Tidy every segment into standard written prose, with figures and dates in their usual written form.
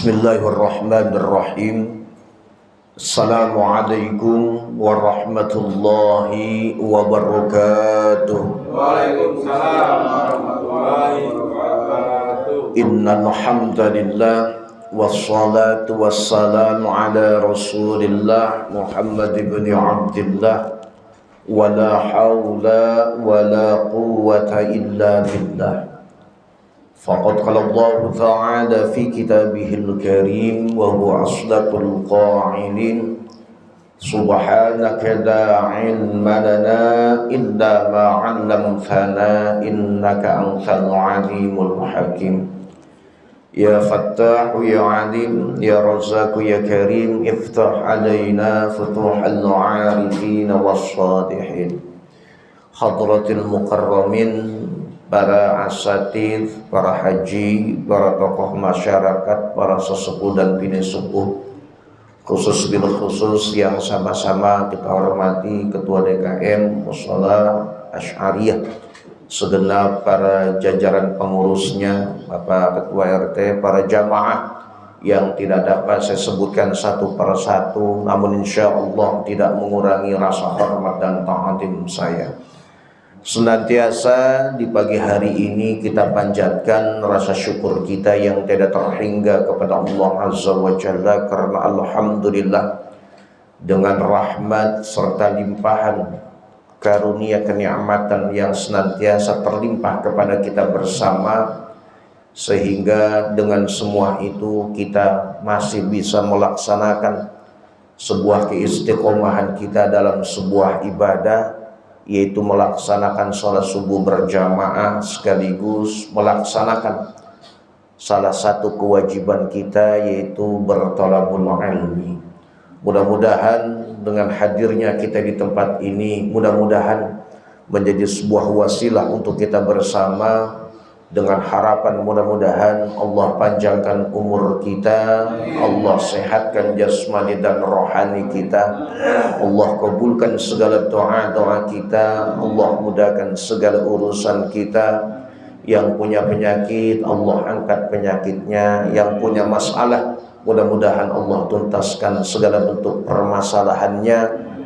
Bismillahirrahmanirrahim. Assalamualaikum warahmatullahi wabarakatuh. Waalaikumsalam warahmatullahi wabarakatuh. Innal hamdalillah wassalatu wassalamu ala Rasulillah Muhammad ibn Abdillah wala haula wala quwwata illa billah. Faqad qala Allah Ta'ala fi kitabihil karim wa huwa asdaqul qailin subhanaka la ilma lana illa ma 'allamtana innaka antal alimul hakim. Ya Fattahu ya Alim ya Razzaqu ya Karim iftah alaina futuhal 'arifin was-shalihin. Hadratil mukarramin, para asatidz, para haji, para tokoh masyarakat, para sesepuh dan bini sepuh, khusus bil khusus yang sama-sama kita hormati Ketua DKM Mushola Asy'ariyah, segenap para jajaran pengurusnya, Bapak Ketua RT, para jamaah yang tidak dapat saya sebutkan satu persatu, namun insya Allah tidak mengurangi rasa hormat dan ta'zim saya. Senantiasa di pagi hari ini kita panjatkan rasa syukur kita yang tidak terhingga kepada Allah Azza wa Jalla, karena alhamdulillah dengan rahmat serta limpahan karunia kenikmatan yang senantiasa terlimpah kepada kita bersama, sehingga dengan semua itu kita masih bisa melaksanakan sebuah keistiqomahan kita dalam sebuah ibadah, yaitu melaksanakan sholat subuh berjamaah sekaligus melaksanakan salah satu kewajiban kita, yaitu berthalabul ilmi. Mudah-mudahan dengan hadirnya kita di tempat ini, mudah-mudahan menjadi sebuah wasilah untuk kita bersama, dengan harapan mudah-mudahan Allah panjangkan umur kita, Allah sehatkan jasmani dan rohani kita, Allah kabulkan segala doa-doa kita, Allah mudahkan segala urusan kita. Yang punya penyakit Allah angkat penyakitnya, yang punya masalah mudah-mudahan Allah tuntaskan segala bentuk permasalahannya,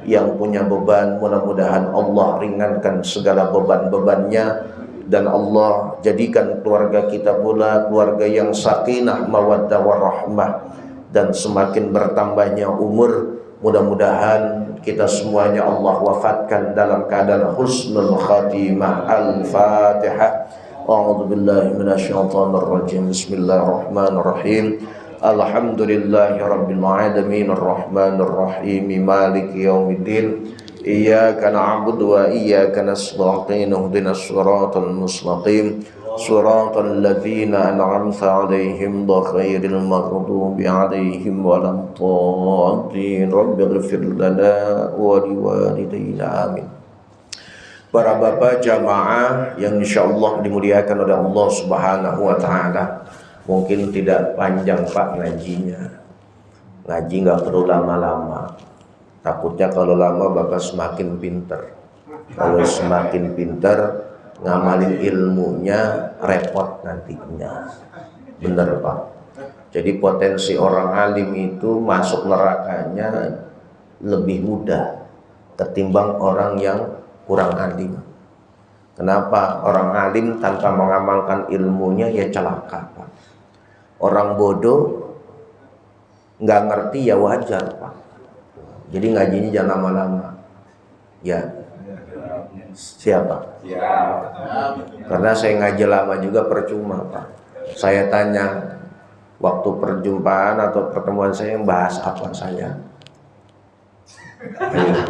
yang punya beban mudah-mudahan Allah ringankan segala beban-bebannya. Dan Allah jadikan keluarga kita pula keluarga yang sakinah, mawaddah, warahmah. Dan semakin bertambahnya umur, mudah-mudahan kita semuanya Allah wafatkan dalam keadaan husnul khatimah. Al-Fatihah. A'udzu billahi minasyaitonir rajim. Bismillahirrahmanirrahim. Alhamdulillahi rabbil alamin arrahmanir rahim maliki yaumiddin. Iyyaka na'budu wa iyyaka nasta'in ihdinas siratal mustaqim siratal ladzina an'amta 'alaihim ghairil maghdubi 'alaihim waladdallin. Rabbighfir lana wa liwalidayna amin. Para bapak jamaah yang insyaallah dimuliakan oleh Allah Subhanahu wa taala, mungkin tidak panjang Pak ngajinya. Ngaji enggak perlu lama-lama. Takutnya kalau lama Bapak semakin pinter. Kalau semakin pinter, ngamalin ilmunya repot nantinya. Bener Pak. Jadi potensi orang alim itu masuk nerakanya lebih mudah ketimbang orang yang kurang alim. Kenapa? Orang alim tanpa mengamalkan ilmunya ya celaka Pak. Orang bodoh nggak ngerti ya wajar Pak. Jadi ngajinya jangan lama-lama. Ya. Siapa? Karena saya ngaji lama juga percuma, Pak. Saya tanya waktu perjumpaan atau pertemuan saya bahas apa saya? Ayo.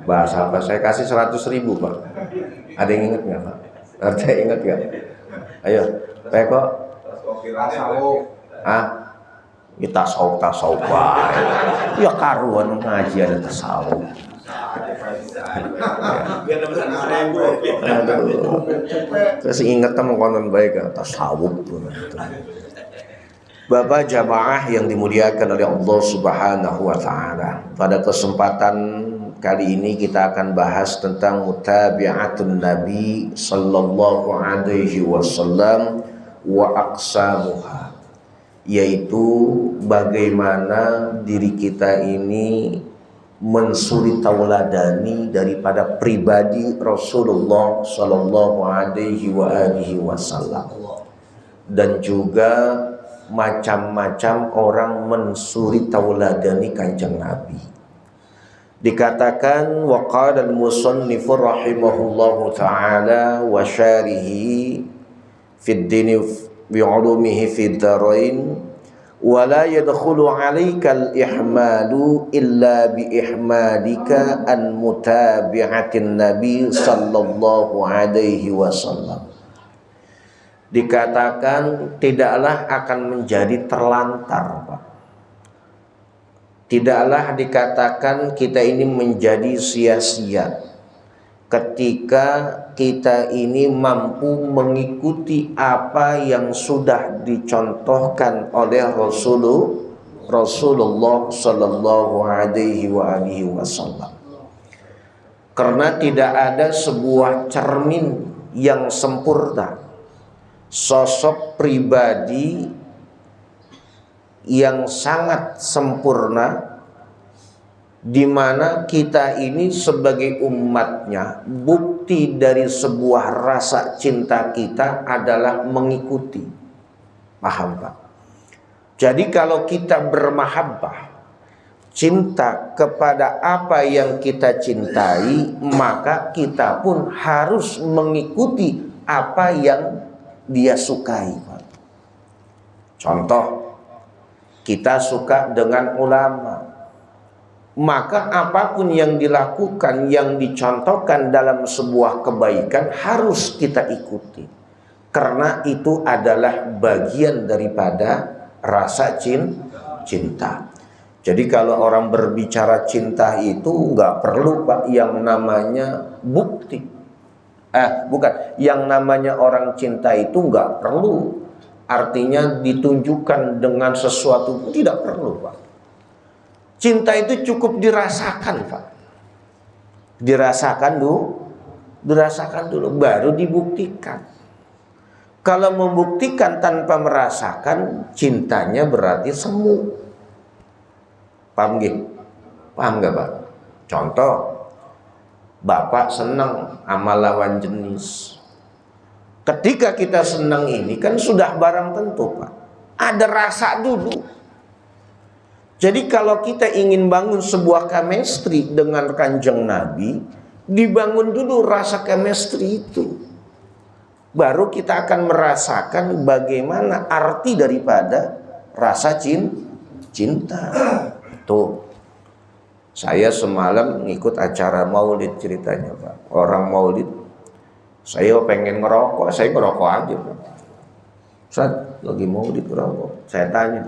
Bahas apa? Saya kasih 100.000, Pak. Ada yang ingat nggak, Pak? Ada yang ingat nggak? Ayo, Pak kok? Kita tasawuf ya karuan ngaji ada tasawuf. Saya ingat kamu konon baik tasawuf. Bapak jamaah yang dimuliakan oleh Allah Subhanahu wa taala, pada kesempatan kali ini kita akan bahas tentang mutabi'atun Nabi sallallahu alaihi wasallam wa aqsamuha. yaitu bagaimana diri kita ini mensuri tauladani daripada pribadi Rasulullah Sallallahu Alaihi Wasallam, dan juga macam-macam orang mensuri tauladani Kanjeng Nabi. Dikatakan waqala al-musannif rahimahullahu taala wa syarihi fid dini bi ulumihi fid darain wa la yadkhulu 'alaika al-ihmalu illa bi ihmadika an mutabi'atin nabi sallallahu alaihi wasallam. Dikatakan tidaklah akan menjadi terlantar, Pak. Tidaklah dikatakan kita ini menjadi sia-sia ketika kita ini mampu mengikuti apa yang sudah dicontohkan oleh Rasulullah Sallallahu Alaihi Wasallam. Karena tidak ada sebuah cermin yang sempurna, sosok pribadi yang sangat sempurna, di mana kita ini sebagai umatnya, bukti dari sebuah rasa cinta kita adalah mengikuti. Paham, Pak? Jadi kalau kita bermahabbah, cinta kepada apa yang kita cintai, maka kita pun harus mengikuti apa yang dia sukai, Pak. Contoh, kita suka dengan ulama, maka apapun yang dilakukan, yang dicontohkan dalam sebuah kebaikan harus kita ikuti, karena itu adalah bagian daripada rasa cinta. Jadi kalau orang berbicara cinta itu nggak perlu, Pak, yang namanya bukti. Bukan, yang namanya orang cinta itu nggak perlu artinya ditunjukkan dengan sesuatu, tidak perlu, Pak. Cinta itu cukup dirasakan, Pak. Dirasakan dulu, baru dibuktikan. Kalau membuktikan tanpa merasakan, cintanya berarti semu. Paham gak? Paham gak, Pak? Contoh, Bapak senang sama lawan jenis. Ketika kita senang ini kan sudah barang tentu, Pak. Ada rasa dulu. Jadi kalau kita ingin bangun sebuah chemistry dengan Kanjeng Nabi, dibangun dulu rasa chemistry itu. Baru kita akan merasakan bagaimana arti daripada rasa cinta. Tuh. Saya semalam ngikut acara maulid ceritanya, Pak. Orang maulid, saya pengen ngerokok, saya ngerokok aja, Pak. Ustaz, lagi maulid ngerokok. Saya tanya,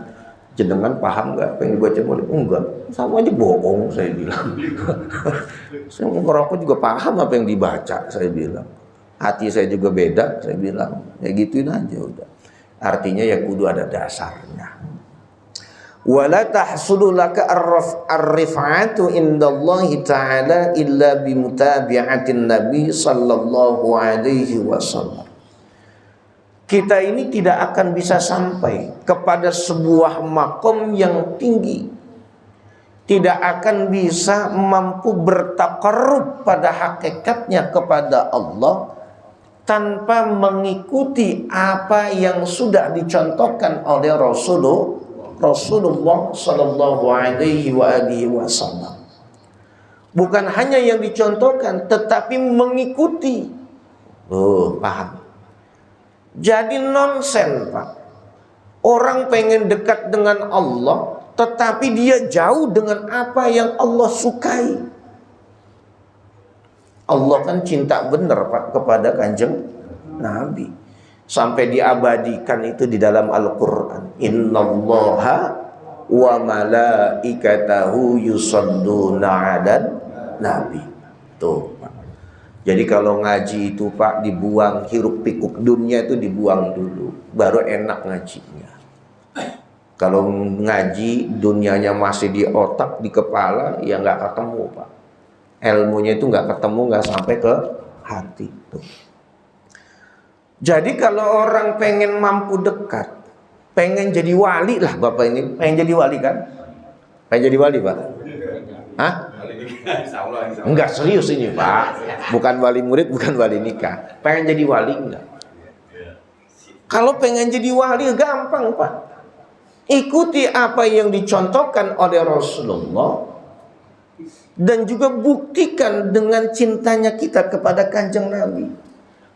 jenengan paham nggak pengen dibaca maulid? Enggak, sama aja bohong, saya bilang. Saya ngerokok juga paham apa yang dibaca, saya bilang. Hati saya juga beda, saya bilang. Ya gituin aja udah. Artinya ya kudu ada dasarnya. Wala tahsulu laka ar-rif'atu indallahi ta'ala illa bimutabi'atin nabi sallallahu alaihi wasallam. Kita ini tidak akan bisa sampai kepada sebuah makom yang tinggi, tidak akan bisa mampu bertaqarrub pada hakikatnya kepada Allah tanpa mengikuti apa yang sudah dicontohkan oleh Rasulullah Sallallahu Alaihi Wasallam. Bukan hanya yang dicontohkan, tetapi mengikuti. Paham? Jadi nonsen, Pak. Orang pengen dekat dengan Allah, tetapi dia jauh dengan apa yang Allah sukai. Allah kan cinta benar, Pak, kepada Kanjeng Nabi. Sampai diabadikan itu di dalam Al-Quran. Innallaha wa malaikatahu yusalluna 'alan nabi. Tuh, Pak. Jadi kalau ngaji itu, Pak, dibuang hiruk pikuk dunia itu, dibuang dulu, baru enak ngajinya. Kalau ngaji dunianya masih di otak, di kepala, ya nggak ketemu, Pak. Ilmunya itu nggak ketemu, nggak sampai ke hati. Tuh. Jadi kalau orang pengen mampu dekat, Pengen jadi wali lah Bapak ini. Pengen jadi wali kan? Pengen jadi wali Pak? Hah? Enggak, serius ini Pak. Bukan wali murid, bukan wali nikah. Pengen jadi wali enggak? Kalau pengen jadi wali gampang Pak. Ikuti apa yang dicontohkan oleh Rasulullah. Dan juga buktikan dengan cintanya kita kepada Kanjeng Nabi.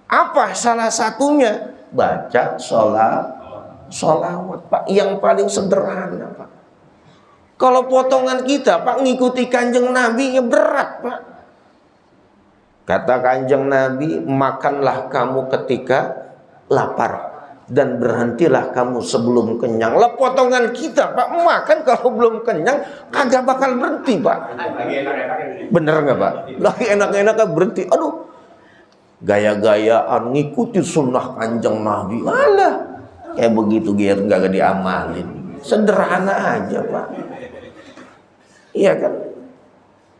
Apa salah satunya? Baca sholawat Pak. Yang paling sederhana Pak. Kalau potongan kita Pak ngikuti Kanjeng Nabi ya berat Pak. Kata Kanjeng Nabi, makanlah kamu ketika lapar dan berhentilah kamu sebelum kenyang. Lah potongan kita Pak makan kalau belum kenyang kagak bakal berhenti Pak. Bener nggak Pak? Lagi enak-enak berhenti. Aduh, gaya-gayaan ngikuti sunnah Kanjeng Nabi. Alah, kayak begitu biar nggak diamalin. Sederhana aja Pak. Iya kan?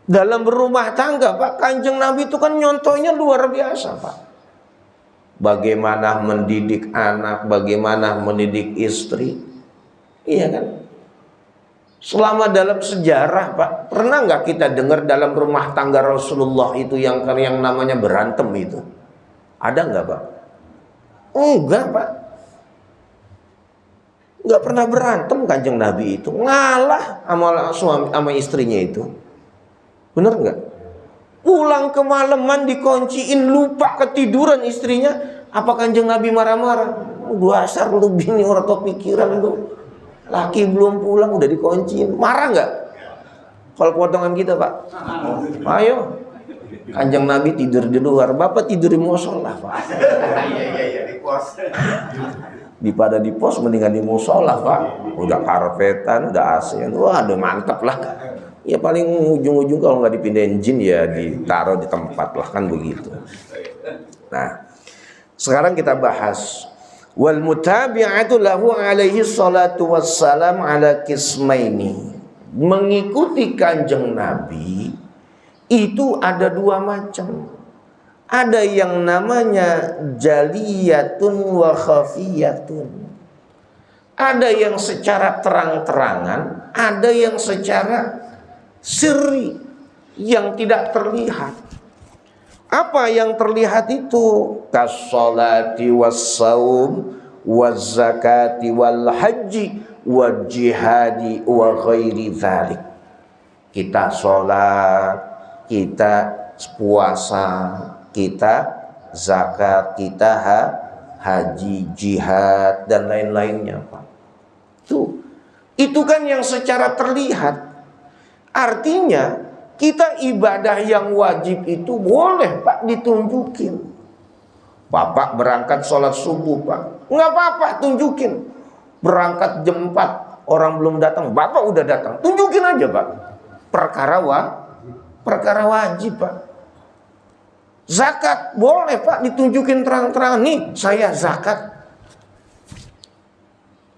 Dalam berumah tangga Pak, Kanjeng Nabi itu kan nyontohnya luar biasa Pak. Bagaimana mendidik anak, bagaimana mendidik istri. Iya kan? Selama dalam sejarah Pak, pernah nggak kita dengar dalam rumah tangga Rasulullah itu yang namanya berantem itu? Ada nggak Pak? Enggak Pak. Nggak pernah berantem Kanjeng Nabi itu. Ngalah sama istrinya itu. Bener nggak? Pulang kemalaman dikunciin, lupa ketiduran istrinya. Apa Kanjeng Nabi marah-marah? Dasar lu bini orang tau pikiran lu. Laki belum pulang udah dikunciin. Marah nggak? Kalau potongan kita Pak. Ayo. Kanjeng Nabi tidur di luar, Bapak tidur di musola Pak. Iya di pos. Daripada di pos mendingan di musola Pak. Udah karpetan, udah AC. Wah, udah mantap lah. Ya paling ujung-ujung kalau nggak dipindahin jin ya ditaruh di tempat lah kan begitu. Nah, sekarang kita bahas wal mutabi'atu lahu alaihi salatu wassalam ala kismaini. Mengikuti Kanjeng Nabi itu ada dua macam. Ada yang namanya jaliyatun wa khafiyatun. Ada yang secara terang-terangan, ada yang secara sirri yang tidak terlihat. Apa yang terlihat itu? Kas-sholati was-saum waz-zakati wal-haji wal-jihadi wa ghairi dzalik. Kita sholat, kita puasa, kita zakat, kita haji, jihad dan lain-lainnya Pak. Itu kan yang secara terlihat. Artinya kita ibadah yang wajib itu boleh Pak ditunjukin. Bapak berangkat sholat subuh Pak, nggak apa-apa tunjukin. Berangkat jam 4 orang belum datang, Bapak udah datang, tunjukin aja Pak. Perkara wajib Pak. Zakat boleh Pak ditunjukin terang-terangan, nih saya zakat.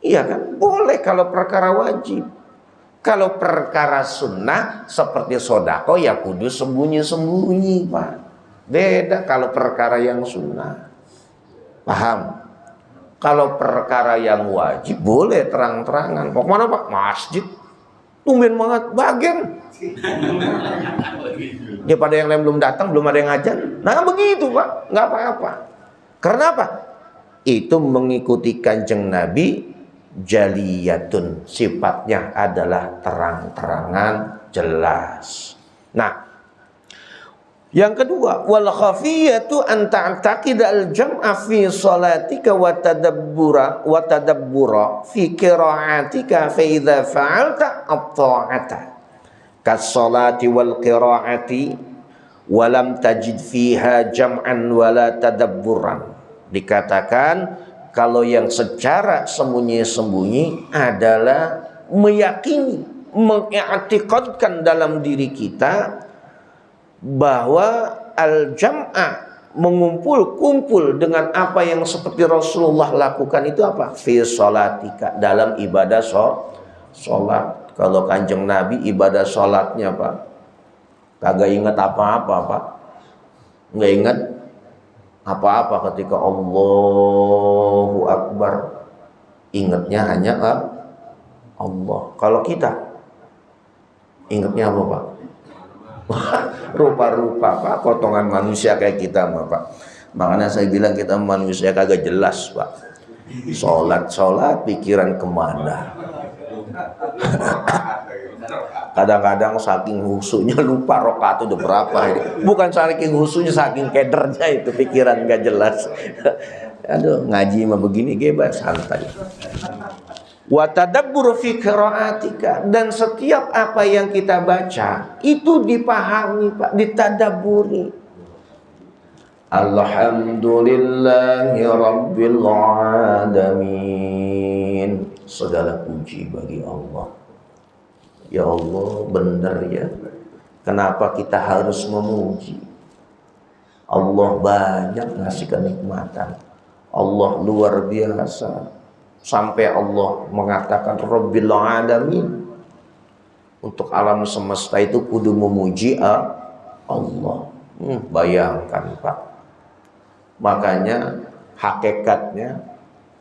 Iya kan, boleh kalau perkara wajib. Kalau perkara sunnah seperti sodako ya kudu sembunyi-sembunyi Pak. Beda kalau perkara yang sunnah. Paham? Kalau perkara yang wajib boleh terang-terangan. Mau kemana Pak? Masjid. Tumben banget bagian. Ya pada yang lain belum datang, belum ada yang ngajar. Nah begitu Pak, nggak apa-apa. Karena apa? Itu mengikuti Kanjeng Nabi. Jaliyatun, sifatnya adalah terang-terangan, jelas. Nah, yang kedua, wal khafiyatu an ta'taqida al jam'a fi salatika wa tadabbura fi qira'atika fa idza fa'alta at-ta'ata kas salati wal qira'ati wa lam tajid fiha jam'an wala tadabburan. Dikatakan kalau yang secara sembunyi-sembunyi adalah meyakini, mengiktikadkan dalam diri kita bahwa al-jam'a, kumpul dengan apa yang seperti Rasulullah lakukan itu apa? Fi sholatika, dalam ibadah sholat. Kalau Kanjeng Nabi ibadah sholatnya Pak, kagak ingat apa-apa Pak. Nggak ingat apa-apa ketika Allahu Akbar. ingatnya hanya Allah. Kalau kita ingatnya apa Pak? Rupa-rupa Pak, potongan manusia kayak kita Pak. Makanya saya bilang kita manusia kagak jelas Pak. Sholat pikiran kemana? Kadang-kadang saking husunya lupa rokaat udah berapa ini. Bukan saking husunya, saking kedernya itu pikiran gak jelas. Aduh, ngaji mah begini bebas santai. Wa tadabbur fi qiraatika, dan setiap apa yang kita baca itu dipahami Pak, ditadabburi. Alhamdulillahi rabbil alamin. Segala puji bagi Allah. Ya Allah, benar ya. Kenapa kita harus memuji? Allah banyak ngasih kenikmatan. Allah luar biasa. Sampai Allah mengatakan Rabbil alamin. Untuk alam semesta itu kudu memuji Allah. Bayangkan Pak. Makanya hakikatnya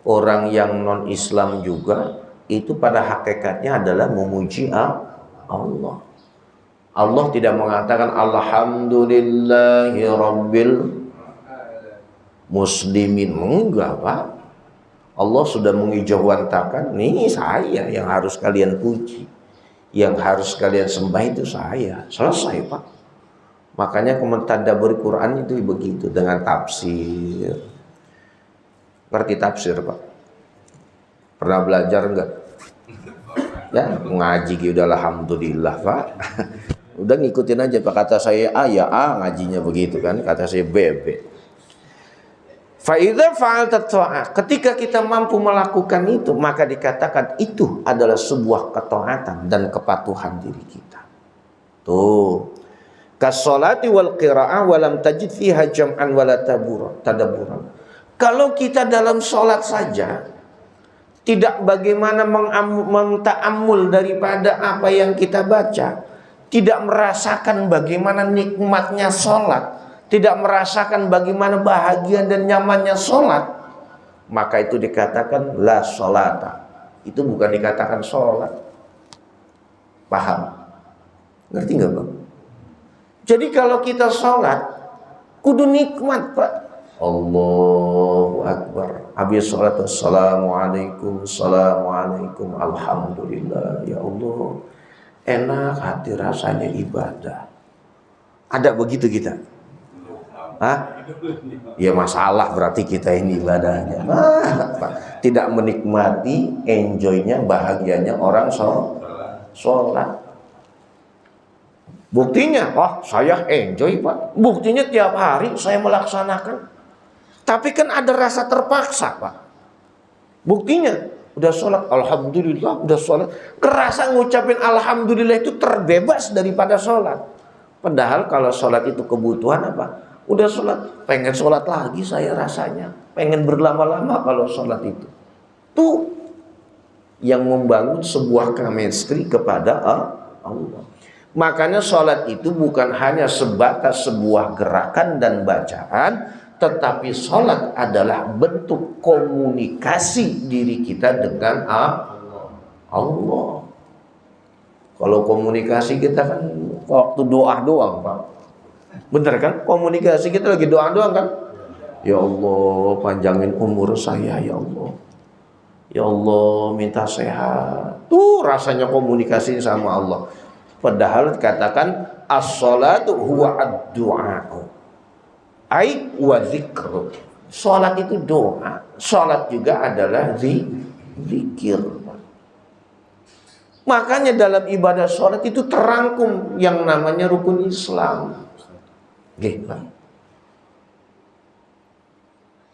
orang yang non-Islam juga itu pada hakikatnya adalah memuji Allah. Allah tidak mengatakan alhamdulillahi rabbil muslimin. Enggak Pak. Allah sudah mengijawantahkan, nih saya yang harus kalian puji, yang harus kalian sembah itu saya. Selesai Pak. Makanya mentadabbur Quran itu begitu, dengan tafsir. Ngerti tafsir Pak? Pernah belajar enggak? Ya, ngaji udah alhamdulillah Pak. Udah ngikutin aja Pak, kata saya A ya A, ngajinya begitu kan, kata saya B B. Fa idza fa'alta ta'ah, ketika kita mampu melakukan itu, maka dikatakan itu adalah sebuah ketaatan dan kepatuhan diri kita. Tuh. Kasolati wal qira'ah walam tajid fiha jam'an wala tadabburan. Kalau kita dalam sholat saja tidak bagaimana menta'ammul daripada apa yang kita baca, tidak merasakan bagaimana nikmatnya sholat, tidak merasakan bagaimana bahagia dan nyamannya sholat, maka itu dikatakan la sholata. Itu bukan dikatakan sholat. Paham? Ngerti nggak Bang? Jadi kalau kita sholat kudu nikmat Pak. Allahu Akbar. Habis sholat assalamualaikum, assalamualaikum, alhamdulillah. Ya Allah, enak hati rasanya ibadah. Ada begitu kita? Hah? Ya masalah berarti kita ini ibadahnya. Pak. Tidak menikmati, enjoynya, bahagianya orang sholat. Buktinya, saya enjoy Pak. Buktinya tiap hari saya melaksanakan. Tapi kan ada rasa terpaksa Pak. Buktinya, udah sholat, alhamdulillah, udah sholat. Kerasa ngucapin alhamdulillah itu terbebas daripada sholat. Padahal kalau sholat itu kebutuhan apa? Udah sholat, pengen sholat lagi saya rasanya. Pengen berlama-lama kalau sholat itu. Tuh yang membangun sebuah chemistry kepada Allah. Makanya sholat itu bukan hanya sebatas sebuah gerakan dan bacaan, tetapi sholat adalah bentuk komunikasi diri kita dengan Allah. Kalau komunikasi kita kan waktu doa doang Pak. Bener kan? Komunikasi kita lagi doa doang kan? Ya Allah, panjangin umur saya ya Allah. Ya Allah, minta sehat. Tuh rasanya komunikasi sama Allah. Padahal dikatakan as-salatu huwa ad-du'a. Ai wa dzikr. Salat itu doa. Salat juga adalah zikir. Makanya dalam ibadah salat itu terangkum yang namanya rukun Islam. Nggih, Pak.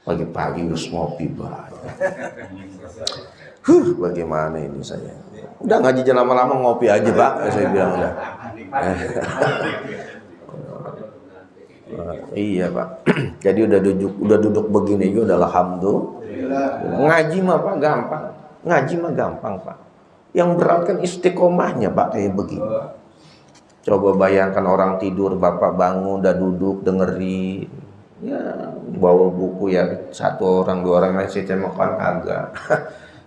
Pagi-pagi harus ngopi banyak. Bagaimana ini saya? Udah ngaji lama-lama ngopi aja Pak, saya bilang udah. Iya Pak. Jadi udah duduk begini juga udah alhamdulillah. Ngaji mah Pak gampang. Ngaji mah gampang Pak. Yang berat kan istiqomahnya Pak kayak begini. Coba bayangkan orang tidur, Bapak bangun udah duduk dengerin. Ya, bawa buku ya, satu orang dua orang masih makan agak.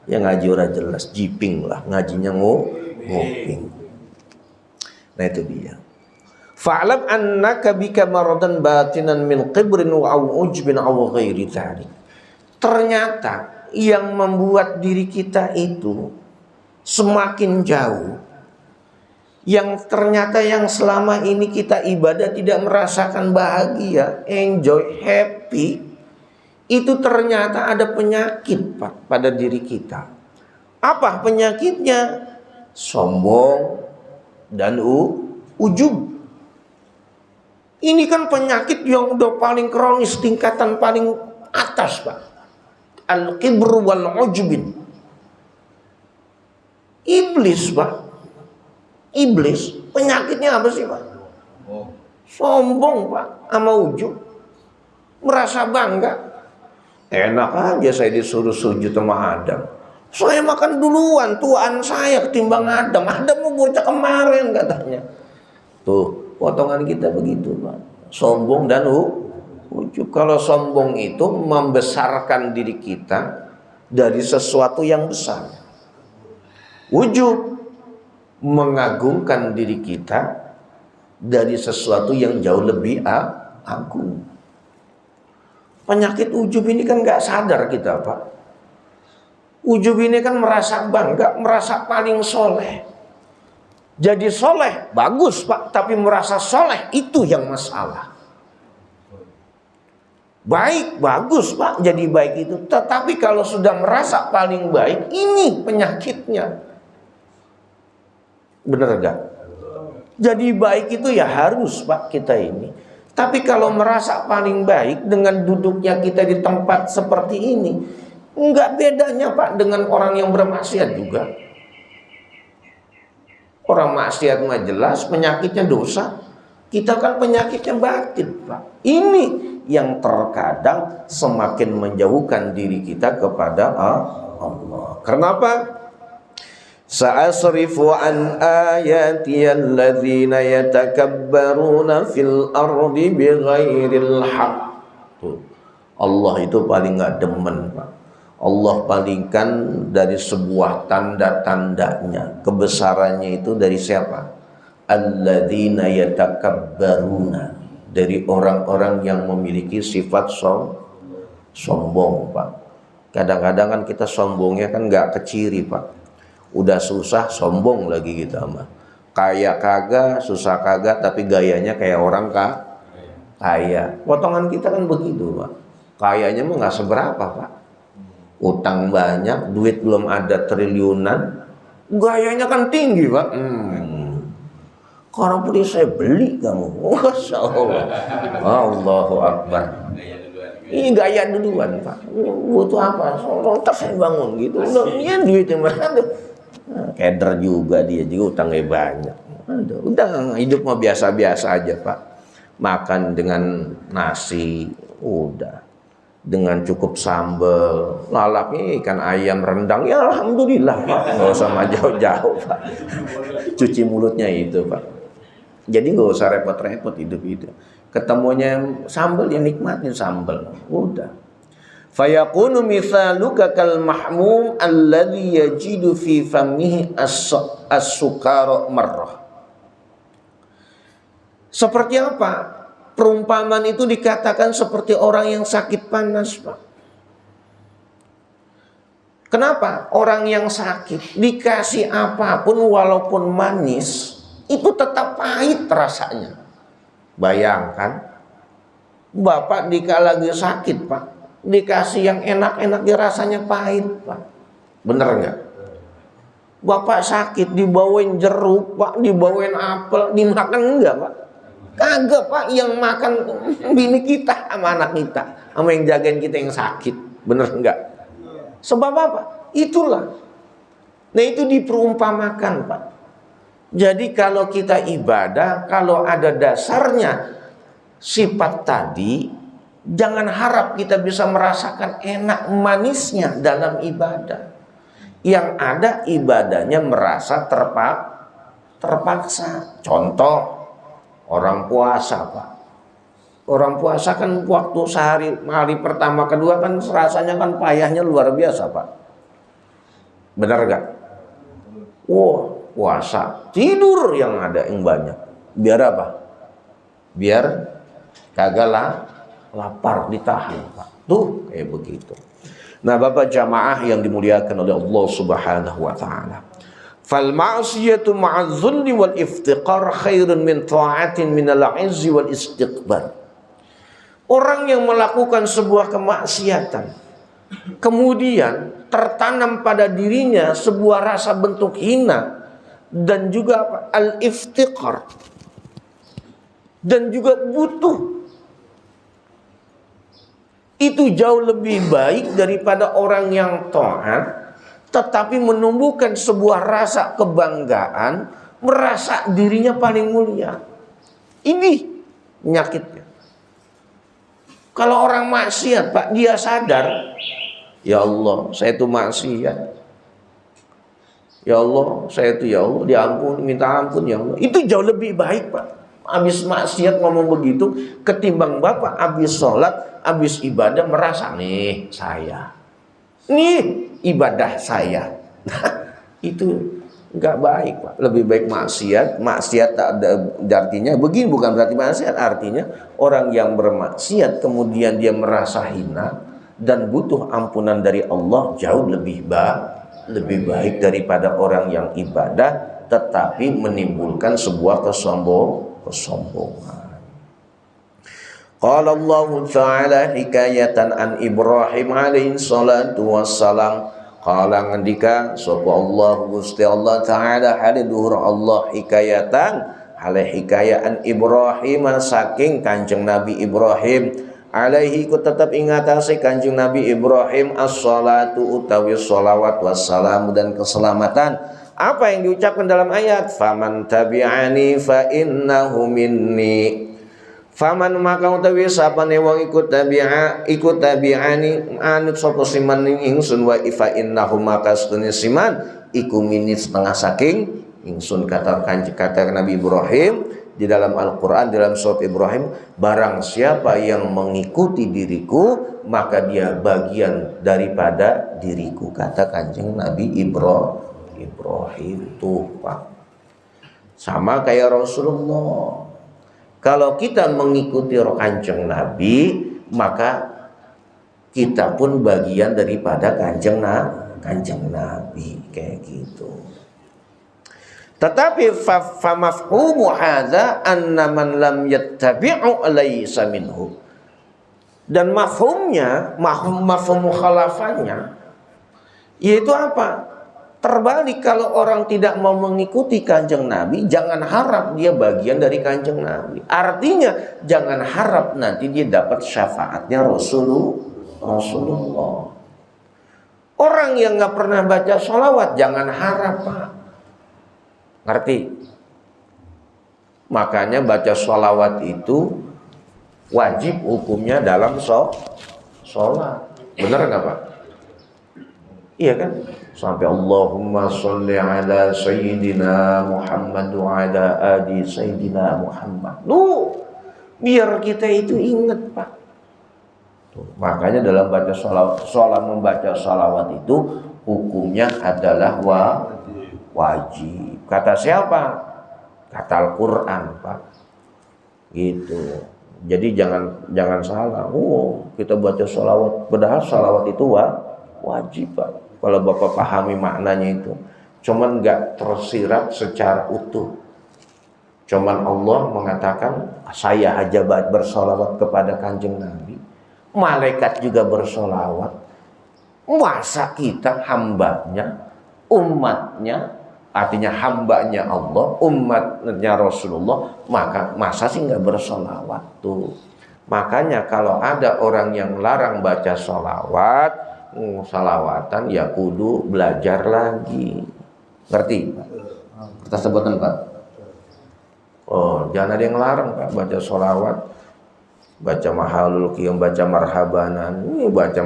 Ya ngaji ora jelas, jiping lah, ngajinya ngoping. Nah itu dia. Fa'lam annaka bika maradan batinan min qibrin wa ujbin aw ghairi dzalik. Ternyata yang membuat diri kita itu semakin jauh, yang ternyata yang selama ini kita ibadah tidak merasakan bahagia, enjoy, happy, itu ternyata ada penyakit Pak pada diri kita. Apa penyakitnya? Sombong dan ujub. Ini kan penyakit yang udah paling kronis, tingkatan paling atas Pak. Al-kibru wal ujubin. Iblis Pak. Iblis penyakitnya apa sih Pak? Sombong Pak sama ujub. Merasa bangga. Enak aja saya disuruh sujud sama Adam. Saya makan duluan tuan saya ketimbang Adam. Adam mau bocah kemarin katanya. Tuh potongan kita begitu Pak. Sombong dan ujub. Kalau sombong itu membesarkan diri kita dari sesuatu yang besar. Ujub mengagungkan diri kita dari sesuatu yang jauh lebih agung. Penyakit ujub ini kan gak sadar kita Pak. Ujub ini kan merasa bangga, merasa paling soleh. Jadi soleh bagus Pak, tapi merasa soleh itu yang masalah. Baik, bagus Pak, jadi baik itu. Tetapi kalau sudah merasa paling baik, ini penyakitnya. Benar gak? Jadi baik itu ya harus Pak kita ini. Tapi kalau merasa paling baik dengan duduknya kita di tempat seperti ini, enggak bedanya Pak dengan orang yang bermaksiat juga. Orang maksiat mah jelas penyakitnya dosa. Kita kan penyakitnya batin Pak. Ini yang terkadang semakin menjauhkan diri kita kepada Allah. Kenapa? Sa'asrifu an ayati alladzina yatakabbaruna fil ardi bighairil haqq. Allah itu paling gak demen Pak. Allah palingkan dari sebuah tanda-tandanya. Kebesarannya itu dari siapa? Alladzina yatakabbaruna, dari orang-orang yang memiliki sifat sombong Pak. Kadang-kadang kan kita sombongnya kan gak keciri Pak. Udah susah sombong lagi kita mah. Kaya kagak, susah kagak, tapi gayanya kayak orang kaya. Potongan kita kan begitu Pak. Kayanya mah gak seberapa Pak. Utang banyak, duit belum ada triliunan, gayanya kan tinggi Pak. Kalau beli saya beli kamu. Masya Allah. Allahu Akbar. Ini gaya duluan Pak. Butuh apa? Ntar saya bangun gitu. Ini duitnya berapa? Keder juga dia juga utangnya banyak. Udah hidup mah biasa-biasa aja Pak. Makan dengan nasi, udah. Dengan cukup sambal, lalapnya ikan ayam rendang, ya alhamdulillah Pak. Nggak usah jauh-jauh Pak. Cuci mulutnya itu Pak. Jadi nggak usah repot-repot hidup itu. Ketemunya sambal, ya nikmatin sambal. Udah. Fayakunu mithaluka kal mahmum alladhi yajidu fi famihi as-sukara marrah. Seperti apa? Perumpamaan itu dikatakan seperti orang yang sakit panas Pak. Kenapa? Orang yang sakit dikasih apapun walaupun manis, itu tetap pahit rasanya. Bayangkan, Bapak dikala lagi sakit Pak, dikasih yang enak-enak dia rasanya pahit Pak. Bener nggak? Bapak sakit dibawain jeruk Pak, dibawain apel, dimakan enggak Pak? Kagak Pak, yang makan bini kita sama anak kita, sama yang jagain kita yang sakit. Bener enggak? Sebab apa? Itulah. Nah itu diperumpamakan Pak. Jadi kalau kita ibadah, kalau ada dasarnya sifat tadi, jangan harap kita bisa merasakan enak manisnya dalam ibadah. Yang ada ibadahnya merasa terpaksa. Contoh, orang puasa Pak. Orang puasa kan waktu sehari, hari pertama kedua kan rasanya kan payahnya luar biasa Pak. Benar gak? Wah, puasa, tidur yang ada yang banyak. Biar apa? Biar kagak lapar, ditahan, Pak. Tuh kayak begitu. Nah, Bapak jamaah yang dimuliakan oleh Allah Subhanahu wa taala. Fal ma'siyatu ma'adz dzulli wal iftiqar khairun min ta'atin minal 'izzi wal istiqbar. Orang yang melakukan sebuah kemaksiatan, kemudian tertanam pada dirinya sebuah rasa bentuk hina dan juga al-iftiqar, dan juga butuh, itu jauh lebih baik daripada orang yang taat tetapi menumbuhkan sebuah rasa kebanggaan, merasa dirinya paling mulia. Ini penyakitnya. Kalau orang maksiat, Pak, dia sadar, ya Allah, saya itu maksiat. Ya Allah, saya itu, ya Allah, diampun, minta ampun, ya Allah. Itu jauh lebih baik, Pak. Habis maksiat ngomong begitu, ketimbang Bapak habis sholat, habis ibadah merasa, nih saya, nih ibadah saya. Itu nggak baik, Pak. Lebih baik maksiat. Maksiat tak ada artinya begini, bukan berarti maksiat. Artinya orang yang bermaksiat kemudian dia merasa hina dan butuh ampunan dari Allah jauh lebih baik daripada orang yang ibadah tetapi menimbulkan sebuah kesombongan. Qala Allah Ta'ala hikayatan an Ibrahim alaihi salatu wassalam. Qala ngendika sapa Allah Gusti Allah Ta'ala hadiduhur Allah hikayatan hale hikayaan Ibrahim saking Kanjeng Nabi Ibrahim alaihi ku tetap ingatase Kanjeng Nabi Ibrahim as-salatu utawi sholawat wassalamu dan keselamatan. Apa yang diucapkan dalam ayat? Faman tabi'ani fa innahu minni. Faman maka utawi sapane wong ikut tabi'ani anut sapa siman ingsun wa fa innahu maka stune siman iku minni setengah saking ingsun. Kata Nabi Ibrahim di dalam Al-Qur'an dalam surat Ibrahim, barang siapa yang mengikuti diriku maka dia bagian daripada diriku, kata Kanjeng Nabi Ibrahim. Tuh, Pak, sama kayak Rasulullah. Kalau kita mengikuti Kanjeng Nabi, maka kita pun bagian daripada Kanjeng Nabi, kayak gitu. Tetapi fa mafhumu hadza anna man lam yattabi'u laysa minhu. Dan mafhumnya, mafhum mukhalafahnya yaitu apa? Terbalik, kalau orang tidak mau mengikuti Kanjeng Nabi, jangan harap dia bagian dari Kanjeng Nabi. Artinya jangan harap nanti dia dapat syafaatnya Rasulullah. Orang yang nggak pernah baca sholawat jangan harap, Pak. Ngerti? Makanya baca sholawat itu wajib hukumnya dalam sholat. Benar nggak, Pak? Iya kan? Sampai Allahumma sholli ala Sayyidina Muhammad wa ala ali Sayyidina Muhammad. Biar kita itu ingat, Pak. Makanya dalam baca sholat membaca sholawat itu hukumnya adalah wajib. Kata siapa? Kata Al-Quran, Pak. Gitu. Jadi jangan salah. Kita baca sholawat, padahal sholawat itu wajib, Pak. Kalau Bapak pahami maknanya itu, cuman nggak tersirat secara utuh. Cuman Allah mengatakan saya aja bersolawat kepada Kanjeng Nabi, malaikat juga bersolawat. Masa kita hambanya, umatnya, artinya hambanya Allah, umatnya Rasulullah, masa sih nggak bersolawat tuh? Makanya kalau ada orang yang larang baca solawat, salawatan, ya kudu belajar lagi. Ngerti, Pak? Kita sebutan, Pak. Jangan ada yang larang, Pak, baca sholawat, baca mahalul qiyam, baca marhabanan. Ini baca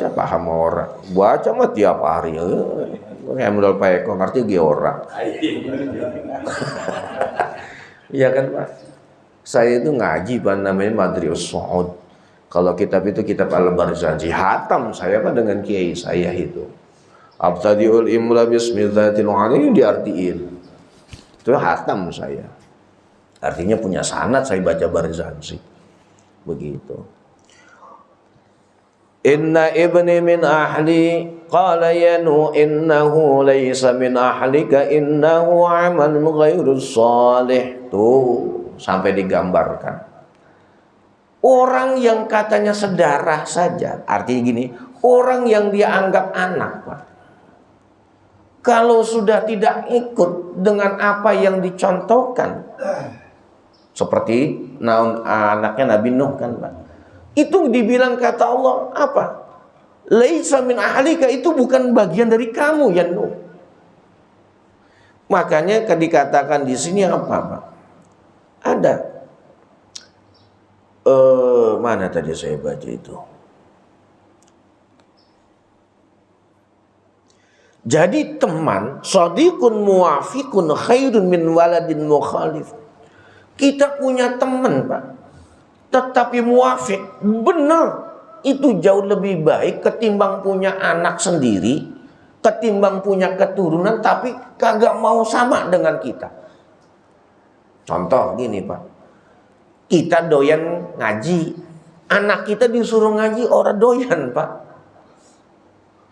paham orang. Baca mah tiap hari. Kayak modal Pak Eko ngerti ge orang. Iya kan, Pak? Saya itu ngaji, Pak, namanya Madrius Su'ud. Kalau kitab itu kitab Al-Barzanji, hatam saya, Pak, dengan kiai saya itu. Abtadiul imla bismillahil alim diartiin. Itu hatam saya. Artinya punya sanad saya baca Barzanji. Begitu. Inna ibni min ahli qala ya nu innahu laysa min ahlika innahu amalun ghairu salih. Tuh sampai digambarkan. Orang yang katanya sedarah saja, artinya gini, orang yang dia anggap anak, Pak. Kalau sudah tidak ikut dengan apa yang dicontohkan, seperti anaknya Nabi Nuh kan, Pak. Itu dibilang kata Allah apa? Laisa min ahlika, itu bukan bagian dari kamu ya Nuh. Makanya dikatakan di sini apa, Pak? Ada mana tadi saya baca itu? Jadi teman, shadiqun muwafiqun khairun min waladin mukhalif. Kita punya teman, Pak, tetapi muwafiq, benar, itu jauh lebih baik ketimbang punya anak sendiri, ketimbang punya keturunan tapi kagak mau sama dengan kita. Contoh gini, Pak, kita doyan ngaji, anak kita disuruh ngaji orang doyan, Pak.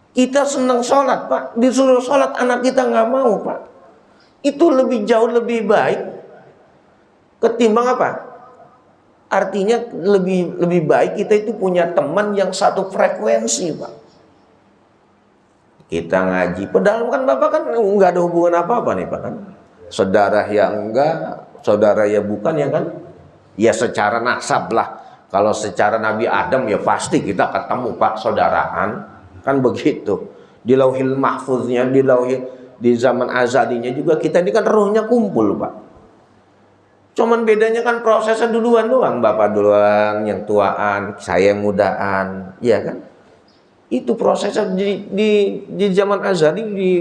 Kita senang sholat, Pak, disuruh sholat anak kita nggak mau, Pak. Itu jauh lebih baik ketimbang apa? Artinya lebih baik kita itu punya teman yang satu frekuensi, Pak. Kita ngaji, padahal kan Bapak kan nggak ada hubungan apa-apa nih, Pak, kan? Saudara ya enggak, saudara ya bukan, ya kan? Ya secara nasab lah. Kalau secara Nabi Adam ya pasti kita ketemu, Pak, saudaraan. Kan begitu. Di lauhil mahfuznya, di zaman azalinya juga kita ini kan ruhnya kumpul, Pak. Cuman bedanya kan prosesnya duluan doang. Bapak duluan yang tuaan, saya yang mudaan, ya kan? Itu prosesnya di zaman azali, di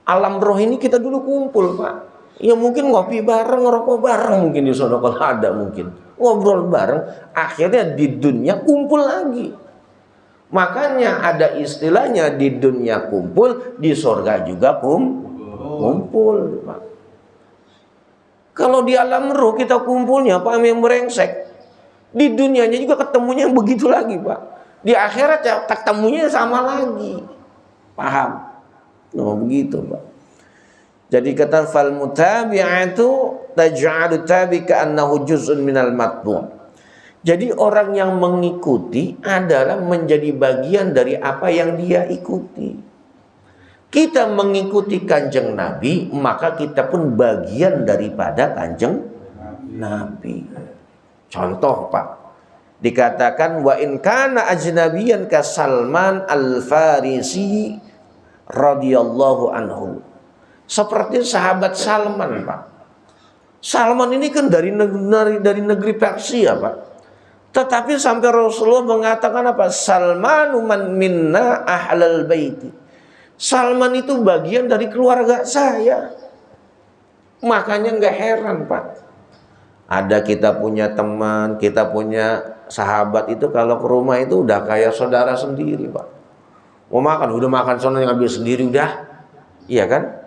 alam roh ini kita dulu kumpul, Pak. Ya mungkin ngopi bareng, ngerokok bareng, mungkin di sono kalau ada, mungkin ngobrol bareng. Akhirnya di dunia kumpul lagi. Makanya ada istilahnya, di dunia kumpul, di surga juga kumpul, Pak. Kalau di alam roh kita kumpulnya, Pak, yang merengsek, di dunianya juga ketemunya yang begitu lagi, Pak. Di akhirat ya ketemunya sama lagi. Paham? Nah, begitu, Pak. Jadi kata fal mutabi'atu taj'alu tabi ka'annahu juz'un minal matbu'. Jadi orang yang mengikuti adalah menjadi bagian dari apa yang dia ikuti. Kita mengikuti Kanjeng Nabi, maka kita pun bagian daripada Kanjeng Nabi. Contoh, Pak, dikatakan wa in kana ajnabiyan ka Salman Al-Farisi radhiyallahu anhu. Seperti sahabat Salman, Pak. Salman ini kan dari negeri Persia, Pak. Tetapi sampai Rasulullah mengatakan apa? Salmanu man minna ahlal baiti. Salman itu bagian dari keluarga saya. Makanya nggak heran, Pak. Ada kita punya teman, kita punya sahabat itu kalau ke rumah itu udah kayak saudara sendiri, Pak. Mau makan, udah makan sono ngambil sendiri udah. Iya kan?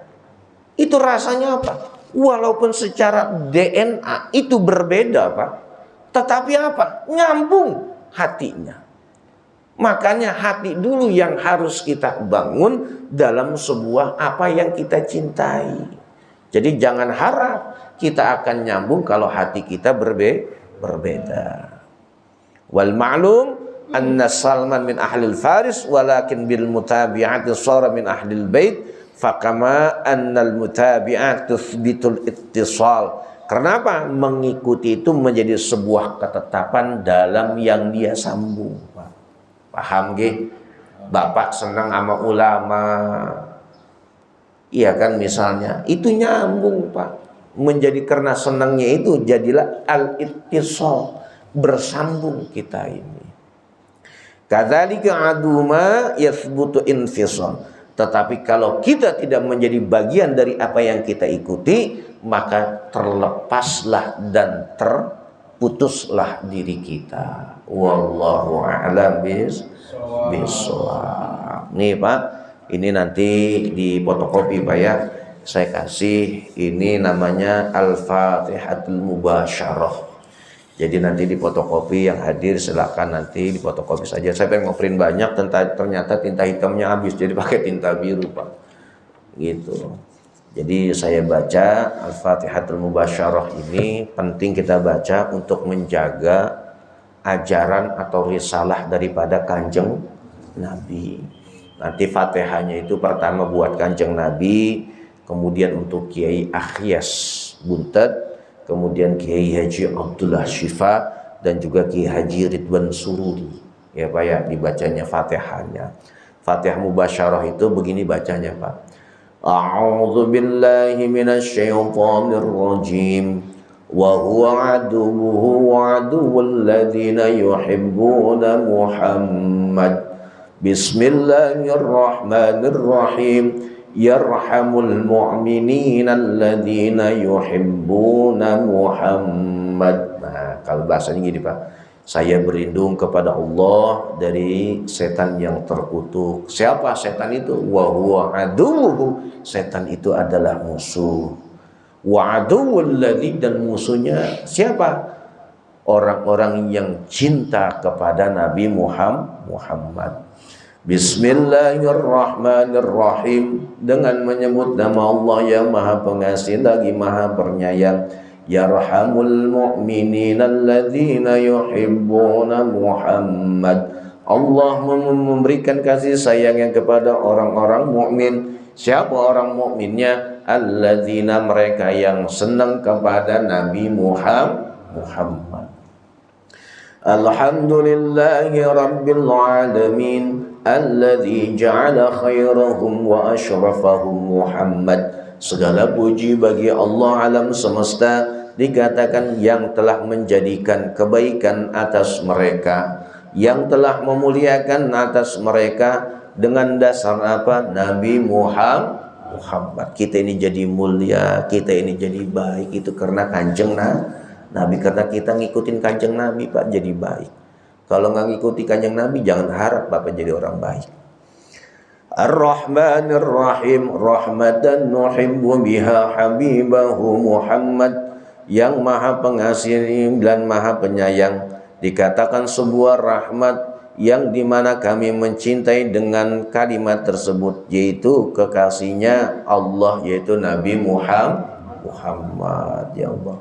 Itu rasanya apa? Walaupun secara DNA itu berbeda, Pak. Tetapi apa? Nyambung hatinya. Makanya hati dulu yang harus kita bangun dalam sebuah apa yang kita cintai. Jadi jangan harap kita akan nyambung kalau hati kita berbeda. Wal ma'lum anna Salman min ahlil Faris walakin bil mutabi'ati shara min ahlil bait faqama annal mutabi'at tuthbitul ittisal. Kenapa? Mengikuti itu menjadi sebuah ketetapan dalam yang dia sambung, Pak. Paham nggih? Bapak senang sama ulama, iya kan, misalnya itu nyambung, Pak. Menjadi karena senangnya itu jadilah al-ittisal, bersambung kita ini. Kadzalika aduma yathbutu infisal. Tetapi kalau kita tidak menjadi bagian dari apa yang kita ikuti, maka terlepaslah dan terputuslah diri kita. Wallahu a'lam bishawab. Nih, Pak, Ini nanti di fotokopi Pak ya. Saya kasih ini namanya Al-Fatihatul Mubasyarah. Jadi nanti di fotokopi yang hadir silakan nanti di fotokopi saja. Saya pengen ngeprint banyak, ternyata tinta hitamnya habis, jadi pakai tinta biru Pak. Gitu. Jadi saya baca Al-Fatihatul Mubasyarah ini penting kita baca untuk menjaga ajaran atau risalah daripada Kanjeng Nabi. Nanti Fatihahnya itu pertama buat Kanjeng Nabi, kemudian untuk Kiai Akhyas Buntet, kemudian Kiai Haji Abdullah Syifa, dan juga Kiai Haji Ridwan Sururi. Ya Pak ya, dibacanya Fatihahnya. Fatihah Mubasyarah itu begini bacanya Pak. A'udzu billahi minasyaitonir rajim. Wa huwa aduwwuhu wa aduwwul ladzina yuhibbuna Muhammad. Bismillahirrahmanirrahim. Yarhamul mu'minina alladzina yuhibbuna Muhammad. Nah, kalau bahasanya gini Pak, saya berlindung kepada Allah dari setan yang terkutuk. Siapa setan itu? Wa huwa aduwwuhu. Setan itu adalah musuh. Wa aduwwul ladzi, dan musuhnya siapa? Orang-orang yang cinta kepada Nabi Muhammad. Bismillahirrahmanirrahim. Dengan menyebut nama Allah yang Maha Pengasih lagi Maha Penyayang. Yarhamul mu'minina alladzina yuhibbuna Muhammad. Allah memberikan kasih sayangnya kepada orang-orang mukmin. Siapa orang mukminnya? Alladzina, mereka yang senang kepada Nabi Muhammad. Alhamdulillahi rabbil alamin. Alladzi ja'ala khairahum wa asyrafahum Muhammad. Segala puji bagi Allah alam semesta, dikatakan yang telah menjadikan kebaikan atas mereka, yang telah memuliakan atas mereka dengan dasar apa? Nabi Muhammad. Kita ini jadi mulia, kita ini jadi baik itu karena Kanjeng Nabi, karena kita ngikutin Kanjeng Nabi Pak, jadi baik. Kalau nggak ngikuti Kanjeng Nabi, jangan harap Bapak jadi orang baik. Ar-Rahmanir Rahim. Rahmatan nuhibbu biha habibahu Muhammad. Yang Maha Pengasih dan Maha Penyayang. Dikatakan sebuah rahmat yang dimana kami mencintai dengan kalimat tersebut, yaitu kekasihnya Allah, yaitu Nabi Muhammad. Ya Allah.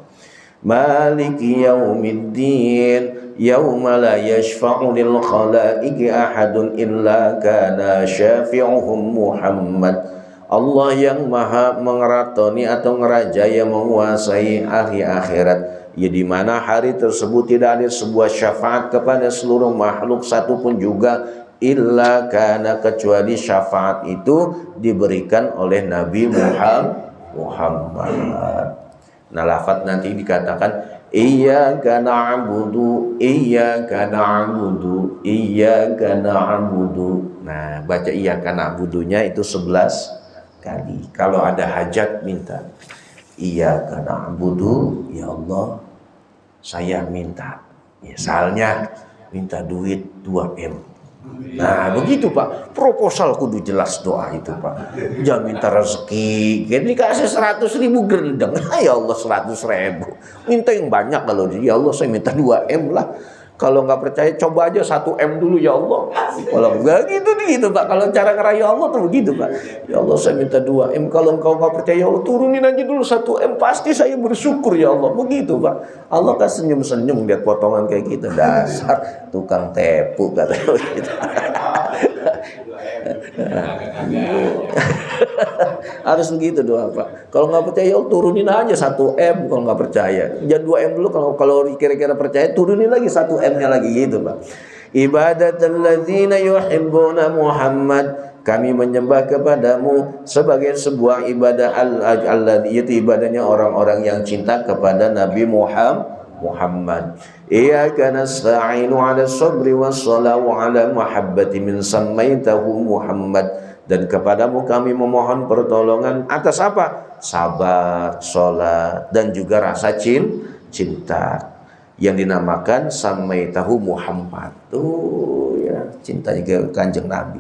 Maliki yaumiddin. Yauma la yashfa'u lil khalaiqi ahadun illa kana syafi'uhum Muhammad. Allah yang Maha mengeratoni atau ngerajaya menguasai hari akhirat, ya di mana hari tersebut tidak ada sebuah syafaat kepada seluruh makhluk satupun juga, illa kana, kecuali syafaat itu diberikan oleh Nabi Muhammad. Nah, lafaz nanti dikatakan iyyaka na'budu, iyyaka na'budu, iyyaka na'budu. Nah, baca iyyaka na'budunya itu 11 kali. Kalau ada hajat minta iyyaka na'budu, ya Allah saya minta, misalnya minta duit 2M. Nah begitu Pak, proposal kudu jelas doa itu Pak. Jangan minta rezeki, jadi kasih 100.000 gendeng, ya Allah 100.000. Minta yang banyak, kalau ya Allah saya minta 2M lah. Kalau nggak percaya coba aja 1M dulu ya Allah. Kalau nggak gitu Pak. Kalau cara ngerayu Allah tuh begitu Pak. Ya Allah saya minta 2M. Kalau engkau nggak percaya ya Allah turunin aja dulu 1M. Pasti saya bersyukur ya Allah. Begitu Pak. Allah kan senyum-senyum lihat potongan kayak gitu. Dasar tukang tepu katanya gitu. Harus begitu doa Pak. Kalau nggak percaya ya turunin aja 1M. Kalau nggak percaya jangan 2M dulu. Kalau kira-kira percaya turunin lagi 1M-nya lagi gitu Pak. Ibadatul ladzina yuhibbuna Muhammad. Kami menyembah kepadamu sebagai sebuah ibadah itu ibadahnya orang-orang yang cinta kepada Nabi Muhammad. Iyyaka nasta'inu 'ala sabri was-salah wa 'ala mahabbati min sammaitahu Muhammad. Dan kepadamu kami memohon pertolongan atas apa? Sabar, sholat, dan juga rasa cinta yang dinamakan sammaitahu Muhammad. Tuh ya, cintanya ke Kanjeng Nabi.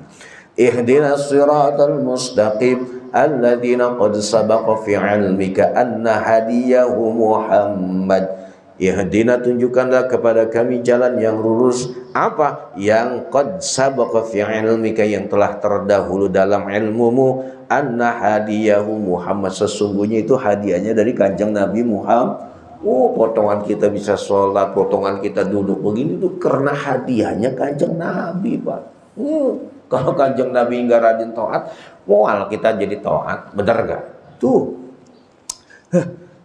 ihdinas siratal mustaqim alladzina qad sabaqa fi 'ilmika anna hadiyahu Muhammad. Ihdina, tunjukkanlah kepada kami jalan yang lurus. Apa? Yang qad sabaqa fi 'ilmika, yang telah terdahulu dalam ilmumu. Anna hadiyahu Muhammad, sesungguhnya itu hadiahnya dari Kanjeng Nabi Muhammad. Potongan kita bisa sholat, potongan kita duduk begini tuh karena hadiahnya Kanjeng Nabi, Pak. Kalau Kanjeng Nabi enggak rajin taat, mual kita jadi taat, benar gak? Tuh.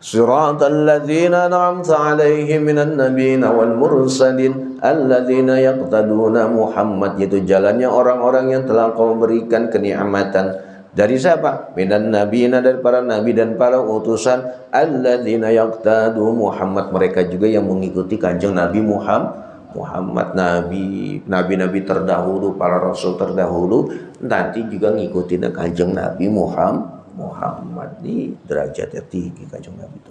Siratal ladzina an'amta 'alaihim minan nabiyina wal mursalin alladzina yaqtaduna Muhammad, yaitu jalannya orang-orang yang telah Kau berikan kenikmatan. Dari siapa? Minan nabiyina, dari para nabi dan para utusan. Alladzina yaqtadu Muhammad, mereka juga yang mengikuti Kanjeng Nabi Muhammad. Nabi terdahulu, para rasul terdahulu nanti juga ngikutin Kanjeng Nabi Muhammad di derajatnya tinggi Kanjeng Nabi itu.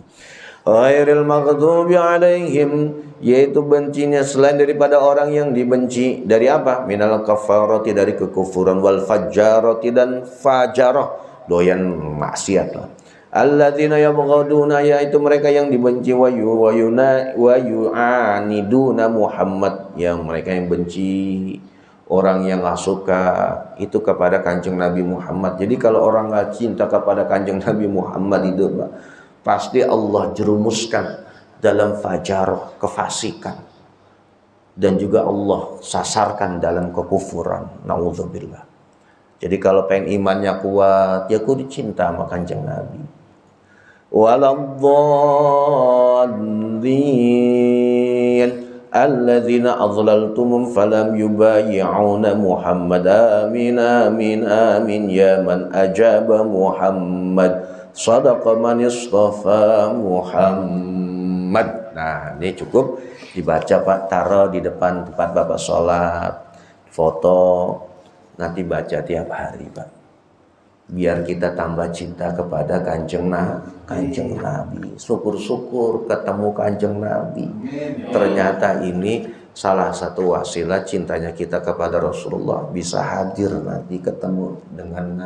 Ghairil maghdubi alaihim, yaitu bencinya selain daripada orang yang dibenci. Dari apa? Minal kafarati, dari kekufuran, wal fajjarati, dan fajarah, doyan maksiat lah. Alladzina yabghaduna, yaitu mereka yang dibenci, wa yu'aniduna Muhammad, yang mereka yang benci, orang yang gak suka itu kepada Kanjeng Nabi Muhammad. Jadi kalau orang gak cinta kepada Kanjeng Nabi Muhammad itu, Pak, pasti Allah jerumuskan dalam fajarah, kefasikan, dan juga Allah sasarkan dalam kekufuran. Na'udzubillah. Jadi kalau pengen imannya kuat, ya kudu cinta sama Kanjeng Nabi. Waladhdallin alladzina adlaltumum falam yubayyi'una Muhammad. Amin amin amin ya man ajaba Muhammad, sadaqa man istafa Muhammad. Nah, ini cukup dibaca, Pak, taruh di depan tempat Bapak sholat, foto, nanti baca tiap hari, Pak, biar kita tambah cinta kepada Kanjeng Nabi. Syukur-syukur ketemu Kanjeng Nabi. Ternyata ini salah satu wasilah cintanya kita kepada Rasulullah, bisa hadir nanti ketemu dengan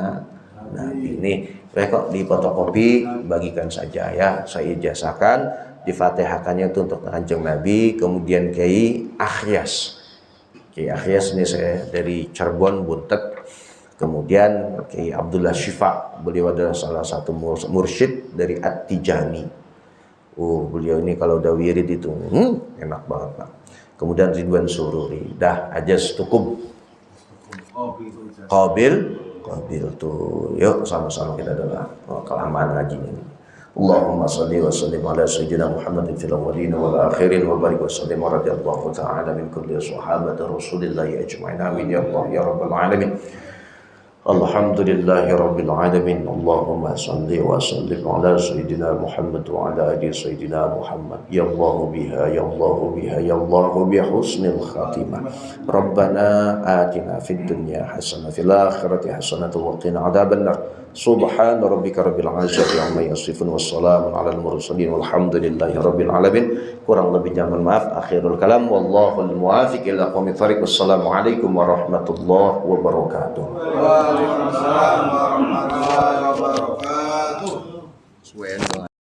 Nabi. Ini kok di fotokopi, bagikan saja ya, saya ijazahkan, difatihahkannya itu untuk Kanjeng Nabi. Kemudian Kiai Akhyas ini saya dari Cirebon Buntet. Kemudian Kiai Abdullah Syifa, beliau adalah salah satu mursyid dari At-Tijani. Beliau ini kalau udah wirid itu enak banget, Pak. Kemudian Ridwan Sururi, dah aja cukup. Qabil tuh, yuk sama-sama kita doa. Kelamaan ngaji ini. Allahumma salli wa sallim ala sayyidina Muhammadin fil awwalin wal akhirin wa barik wa sallim radhiyallahu ta'ala min kulli sahabati Rasulillahi ajma'in. Amin ya Allah ya rabbal alamin. Alhamdulillahi rabbil alamin. Allahumma salli wa sallim ala sayyidina Muhammad wa ala ali sayyidina Muhammad. Ya Allah biha ya Allah biha ya Allah bi husnil khatimah. Rabbana atina fid dunya hasanah fil akhirati hasanah wa qina adzabannar. Subhana rabbika rabbil izzati amma yasifun wassalamun alal mursalin walhamdulillahi rabbil alamin. Kurang lebihnya mohon maaf. Akhirul kalam wallahul muwaffiq ila aqwamit thariq. Wassalamualaikum warahmatullahi wabarakatuh. Waalaikumsalam warahmatullahi wabarakatuh.